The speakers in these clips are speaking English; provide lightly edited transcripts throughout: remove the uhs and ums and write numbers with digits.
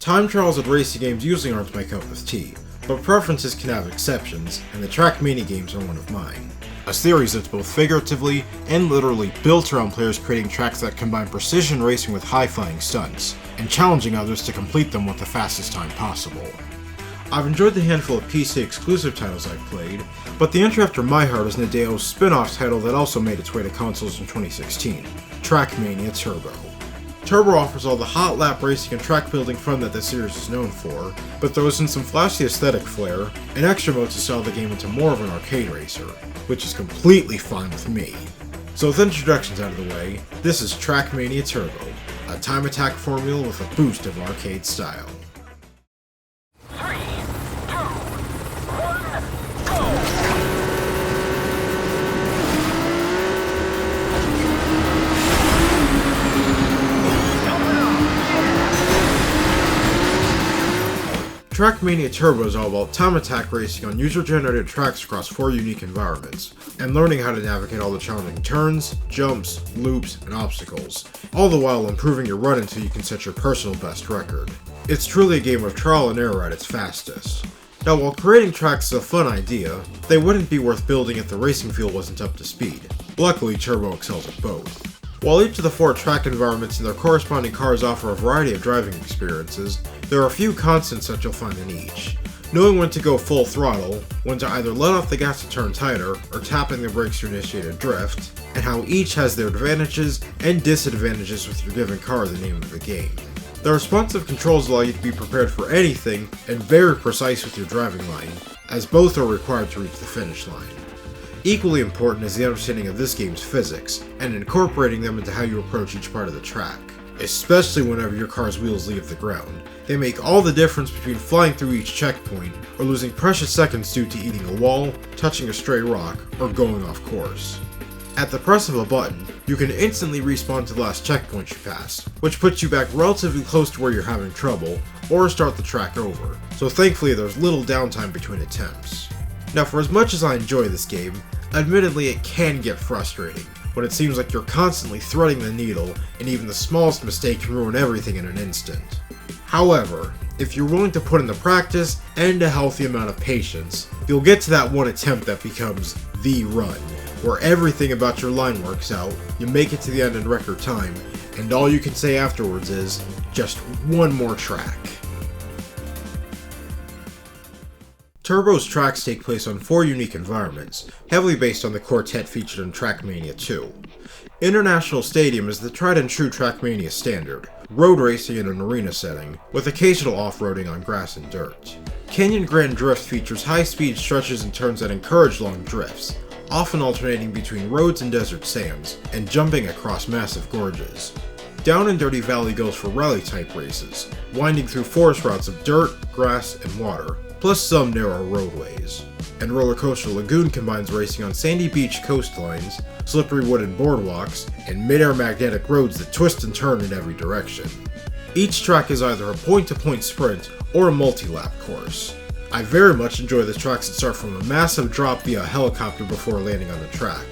Time trials and racing games usually aren't my cup of tea, but preferences can have exceptions, and the TrackMania games are one of mine. A series that's both figuratively and literally built around players creating tracks that combine precision racing with high-flying stunts, and challenging others to complete them with the fastest time possible. I've enjoyed the handful of PC exclusive titles I've played, but the entry after my heart is Nadeo's spin-off title that also made its way to consoles in 2016, TrackMania Turbo. Turbo offers all the hot lap racing and track building fun that the series is known for, but throws in some flashy aesthetic flair and extra modes to sell the game into more of an arcade racer, which is completely fine with me. So with introductions out of the way, this is TrackMania Turbo, a time attack formula with a boost of arcade style. TrackMania Turbo is all about time attack racing on user-generated tracks across 4 unique environments, and learning how to navigate all the challenging turns, jumps, loops, and obstacles, all the while improving your run until you can set your personal best record. It's truly a game of trial and error at its fastest. Now, while creating tracks is a fun idea, they wouldn't be worth building if the racing field wasn't up to speed. Luckily, Turbo excels at both. While each of the 4 track environments and their corresponding cars offer a variety of driving experiences, there are a few constants that you'll find in each. Knowing when to go full throttle, when to either let off the gas to turn tighter, or tapping the brakes to initiate a drift, and how each has their advantages and disadvantages with your given car the name of the game. The responsive controls allow you to be prepared for anything and very precise with your driving line, as both are required to reach the finish line. Equally important is the understanding of this game's physics, and incorporating them into how you approach each part of the track, especially whenever your car's wheels leave the ground. They make all the difference between flying through each checkpoint, or losing precious seconds due to eating a wall, touching a stray rock, or going off course. At the press of a button, you can instantly respawn to the last checkpoint you passed, which puts you back relatively close to where you're having trouble, or start the track over, so thankfully there's little downtime between attempts. Now, for as much as I enjoy this game, admittedly it can get frustrating, when it seems like you're constantly threading the needle, and even the smallest mistake can ruin everything in an instant. However, if you're willing to put in the practice and a healthy amount of patience, you'll get to that one attempt that becomes the run, where everything about your line works out, you make it to the end in record time, and all you can say afterwards is, just one more track. Turbo's tracks take place on 4 unique environments, heavily based on the quartet featured in TrackMania 2. International Stadium is the tried and true TrackMania standard, road racing in an arena setting, with occasional off-roading on grass and dirt. Canyon Grand Drift features high-speed stretches and turns that encourage long drifts, often alternating between roads and desert sands, and jumping across massive gorges. Down and Dirty Valley goes for rally-type races, winding through forest routes of dirt, grass, and water, plus some narrow roadways. And Roller Coaster Lagoon combines racing on sandy beach coastlines, slippery wooden boardwalks, and mid-air magnetic roads that twist and turn in every direction. Each track is either a point-to-point sprint or a multi-lap course. I very much enjoy the tracks that start from a massive drop via a helicopter before landing on the track.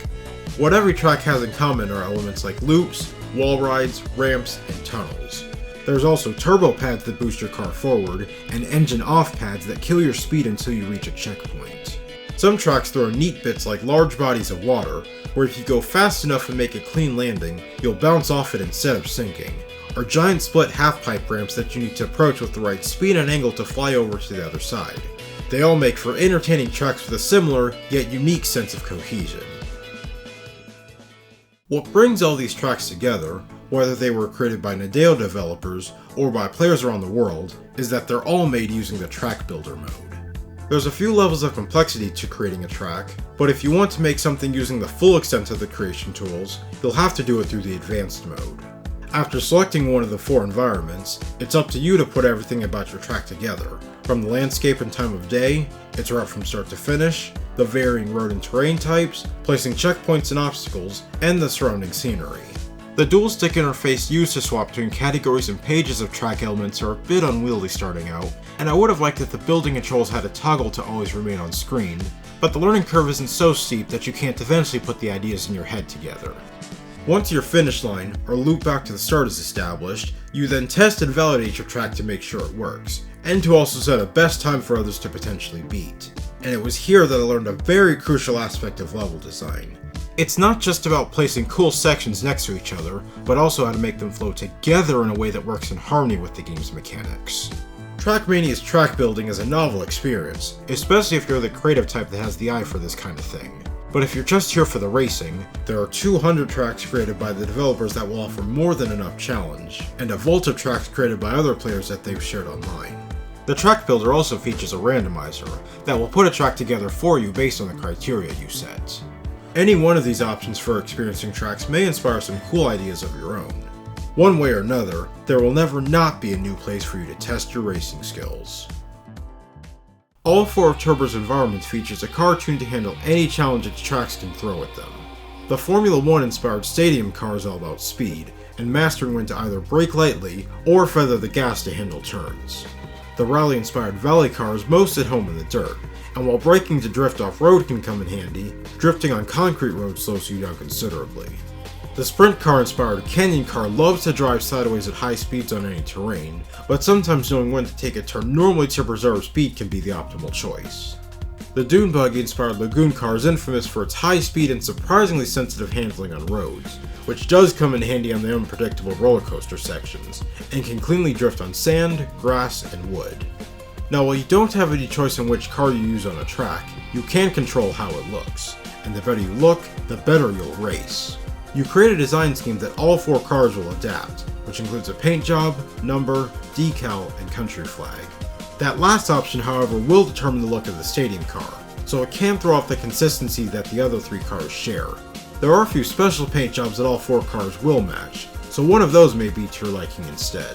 What every track has in common are elements like loops, wall rides, ramps, and tunnels. There's also turbo pads that boost your car forward, and engine off pads that kill your speed until you reach a checkpoint. Some tracks throw neat bits like large bodies of water, where if you go fast enough and make a clean landing, you'll bounce off it instead of sinking, or giant split half-pipe ramps that you need to approach with the right speed and angle to fly over to the other side. They all make for entertaining tracks with a similar, yet unique sense of cohesion. What brings all these tracks together, whether they were created by Nadeo developers or by players around the world, is that they're all made using the Track Builder mode. There's a few levels of complexity to creating a track, but if you want to make something using the full extent of the creation tools, you'll have to do it through the Advanced mode. After selecting one of the 4 environments, it's up to you to put everything about your track together, from the landscape and time of day, its route from start to finish, the varying road and terrain types, placing checkpoints and obstacles, and the surrounding scenery. The dual stick interface used to swap between categories and pages of track elements are a bit unwieldy starting out, and I would have liked if the building controls had a toggle to always remain on screen, but the learning curve isn't so steep that you can't eventually put the ideas in your head together. Once your finish line, or loop back to the start, is established, you then test and validate your track to make sure it works, and to also set a best time for others to potentially beat. And it was here that I learned a very crucial aspect of level design. It's not just about placing cool sections next to each other, but also how to make them flow together in a way that works in harmony with the game's mechanics. TrackMania's track building is a novel experience, especially if you're the creative type that has the eye for this kind of thing. But if you're just here for the racing, there are 200 tracks created by the developers that will offer more than enough challenge, and a vault of tracks created by other players that they've shared online. The track builder also features a randomizer that will put a track together for you based on the criteria you set. Any one of these options for experiencing tracks may inspire some cool ideas of your own. One way or another, there will never not be a new place for you to test your racing skills. All 4 of Turbo's environments features a car tuned to handle any challenge its tracks can throw at them. The Formula 1 inspired stadium car is all about speed, and mastering when to either brake lightly or feather the gas to handle turns. The rally-inspired Valley car is most at home in the dirt, and while braking to drift off-road can come in handy, drifting on concrete roads slows you down considerably. The Sprint car-inspired Canyon car loves to drive sideways at high speeds on any terrain, but sometimes knowing when to take a turn normally to preserve speed can be the optimal choice. The Dune Buggy-inspired Lagoon car is infamous for its high speed and surprisingly sensitive handling on roads, which does come in handy on the unpredictable roller coaster sections, and can cleanly drift on sand, grass, and wood. Now, while you don't have any choice in which car you use on a track, you can control how it looks, and the better you look, the better you'll race. You create a design scheme that all 4 cars will adapt, which includes a paint job, number, decal, and country flag. That last option, however, will determine the look of the stadium car, so it can throw off the consistency that the other 3 cars share. There are a few special paint jobs that all 4 cars will match, so one of those may be to your liking instead.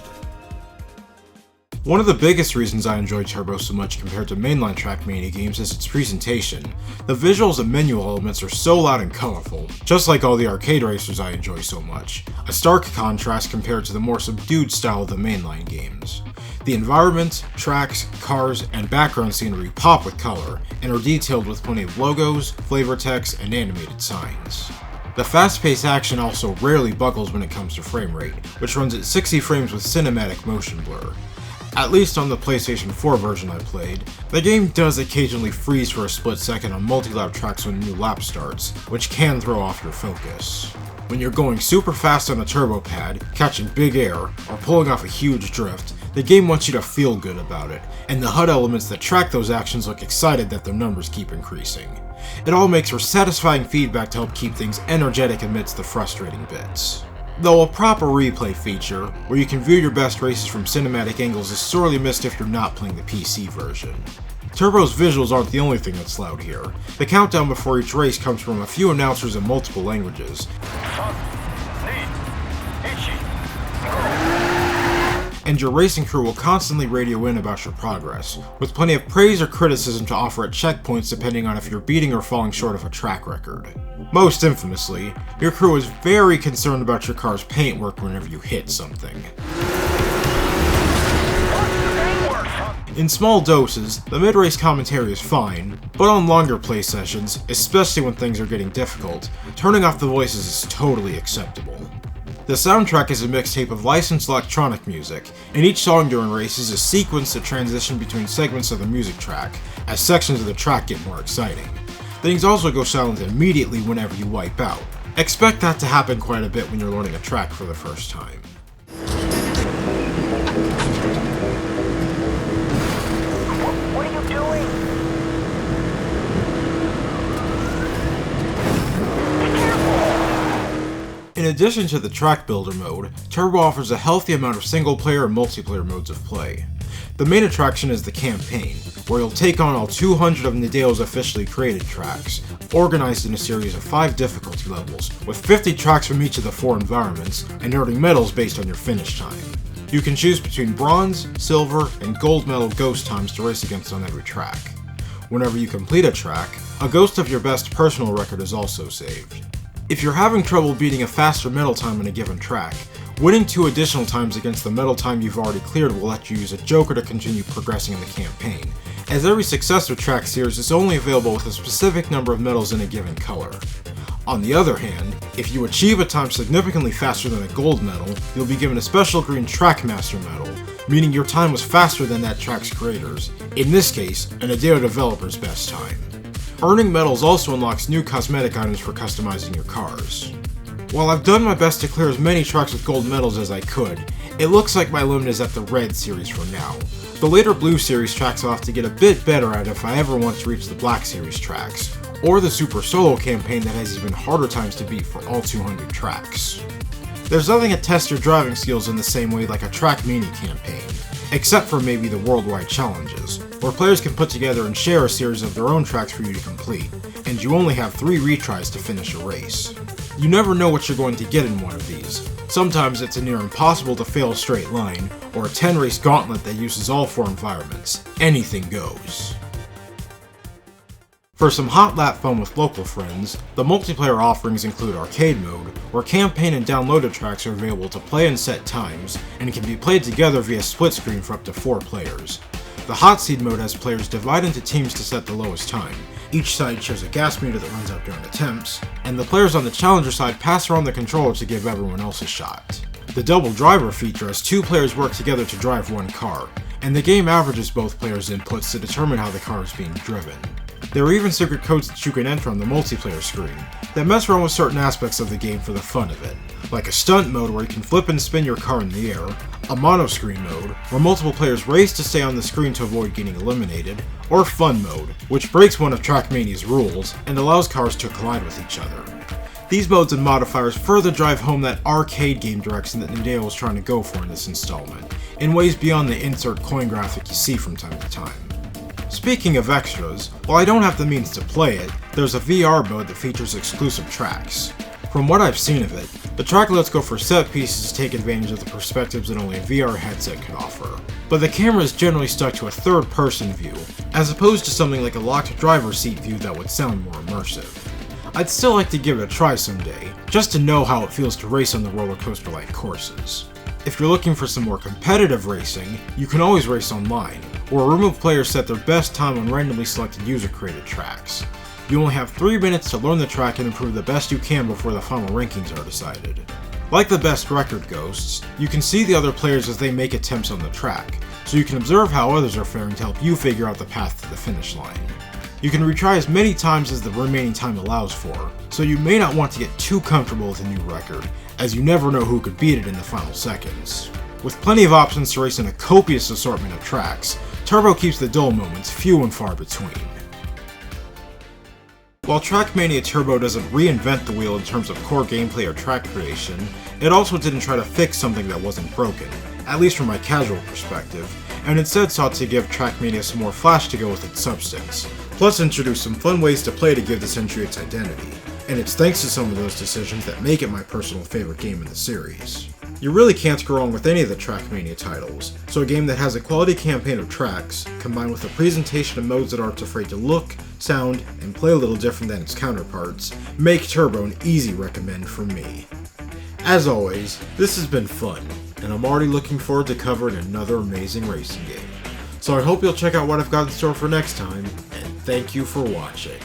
One of the biggest reasons I enjoy Turbo so much compared to mainline TrackMania games is its presentation. The visuals and menu elements are so loud and colorful, just like all the arcade racers I enjoy so much, a stark contrast compared to the more subdued style of the mainline games. The environment, tracks, cars, and background scenery pop with color, and are detailed with plenty of logos, flavor text, and animated signs. The fast-paced action also rarely buckles when it comes to frame rate, which runs at 60 frames with cinematic motion blur. At least on the PlayStation 4 version I played, the game does occasionally freeze for a split second on multi-lap tracks when a new lap starts, which can throw off your focus. When you're going super fast on a turbo pad, catching big air, or pulling off a huge drift, the game wants you to feel good about it, and the HUD elements that track those actions look excited that their numbers keep increasing. It all makes for satisfying feedback to help keep things energetic amidst the frustrating bits. Though a proper replay feature, where you can view your best races from cinematic angles, is sorely missed if you're not playing the PC version. Turbo's visuals aren't the only thing that's loud here. The countdown before each race comes from a few announcers in multiple languages, and your racing crew will constantly radio in about your progress, with plenty of praise or criticism to offer at checkpoints depending on if you're beating or falling short of a track record. Most infamously, your crew is very concerned about your car's paintwork whenever you hit something. In small doses, the mid-race commentary is fine, but on longer play sessions, especially when things are getting difficult, turning off the voices is totally acceptable. The soundtrack is a mixtape of licensed electronic music, and each song during races is sequenced to transition between segments of the music track, as sections of the track get more exciting. Things also go silent immediately whenever you wipe out. Expect that to happen quite a bit when you're learning a track for the first time. What are you doing? In addition to the track builder mode, Turbo offers a healthy amount of single-player and multiplayer modes of play. The main attraction is the campaign, where you'll take on all 200 of Nadeo's officially created tracks, organized in a series of 5 difficulty levels, with 50 tracks from each of the 4 environments, and earning medals based on your finish time. You can choose between bronze, silver, and gold medal ghost times to race against on every track. Whenever you complete a track, a ghost of your best personal record is also saved. If you're having trouble beating a faster medal time on a given track, winning 2 additional times against the medal time you've already cleared will let you use a joker to continue progressing in the campaign, as every successor track series is only available with a specific number of medals in a given color. On the other hand, if you achieve a time significantly faster than a gold medal, you'll be given a special green TrackMaster medal, meaning your time was faster than that track's creators, in this case, an Adeo developer's best time. Earning medals also unlocks new cosmetic items for customizing your cars. While I've done my best to clear as many tracks with gold medals as I could, it looks like my limit is at the red series for now. The later blue series tracks I'll have to get a bit better at if I ever want to reach the black series tracks, or the super solo campaign that has even harder times to beat for all 200 tracks. There's nothing to test your driving skills in the same way like a TrackMania campaign, except for maybe the worldwide challenges, where players can put together and share a series of their own tracks for you to complete, and you only have 3 retries to finish a race. You never know what you're going to get in one of these. Sometimes it's a near impossible to fail a straight line, or a 10-race gauntlet that uses all 4 environments. Anything goes. For some hot lap fun with local friends, the multiplayer offerings include arcade mode, where campaign and downloaded tracks are available to play in set times, and can be played together via split screen for up to 4 players. The hot seat mode has players divide into teams to set the lowest time. Each side shares a gas meter that runs out during attempts, and the players on the challenger side pass around the controller to give everyone else a shot. The double driver feature has 2 players work together to drive one car, and the game averages both players' inputs to determine how the car is being driven. There are even secret codes that you can enter on the multiplayer screen that mess around with certain aspects of the game for the fun of it, like a stunt mode where you can flip and spin your car in the air, a mono-screen mode where multiple players race to stay on the screen to avoid getting eliminated, or fun mode, which breaks one of TrackMania's rules and allows cars to collide with each other. These modes and modifiers further drive home that arcade game direction that Nadeo was trying to go for in this installment, in ways beyond the insert coin graphic you see from time to time. Speaking of extras, while I don't have the means to play it, there's a VR mode that features exclusive tracks. From what I've seen of it, the track lets go for set pieces to take advantage of the perspectives that only a VR headset can offer, but the camera is generally stuck to a third-person view, as opposed to something like a locked driver's seat view that would sound more immersive. I'd still like to give it a try someday, just to know how it feels to race on the roller coaster-like courses. If you're looking for some more competitive racing, you can always race online, where a room of players set their best time on randomly selected user-created tracks. You only have 3 minutes to learn the track and improve the best you can before the final rankings are decided. Like the best record ghosts, you can see the other players as they make attempts on the track, so you can observe how others are faring to help you figure out the path to the finish line. You can retry as many times as the remaining time allows for, so you may not want to get too comfortable with a new record, as you never know who could beat it in the final seconds. With plenty of options to race in a copious assortment of tracks, Turbo keeps the dull moments few and far between. While TrackMania Turbo doesn't reinvent the wheel in terms of core gameplay or track creation, it also didn't try to fix something that wasn't broken, at least from my casual perspective, and instead sought to give TrackMania some more flash to go with its substance, plus introduce some fun ways to play to give this entry its identity, and it's thanks to some of those decisions that make it my personal favorite game in the series. You really can't go wrong with any of the TrackMania titles, so a game that has a quality campaign of tracks, combined with a presentation of modes that aren't afraid to look, sound, and play a little different than its counterparts, make Turbo an easy recommend from me. As always, this has been fun, and I'm already looking forward to covering another amazing racing game. So I hope you'll check out what I've got in store for next time, and thank you for watching.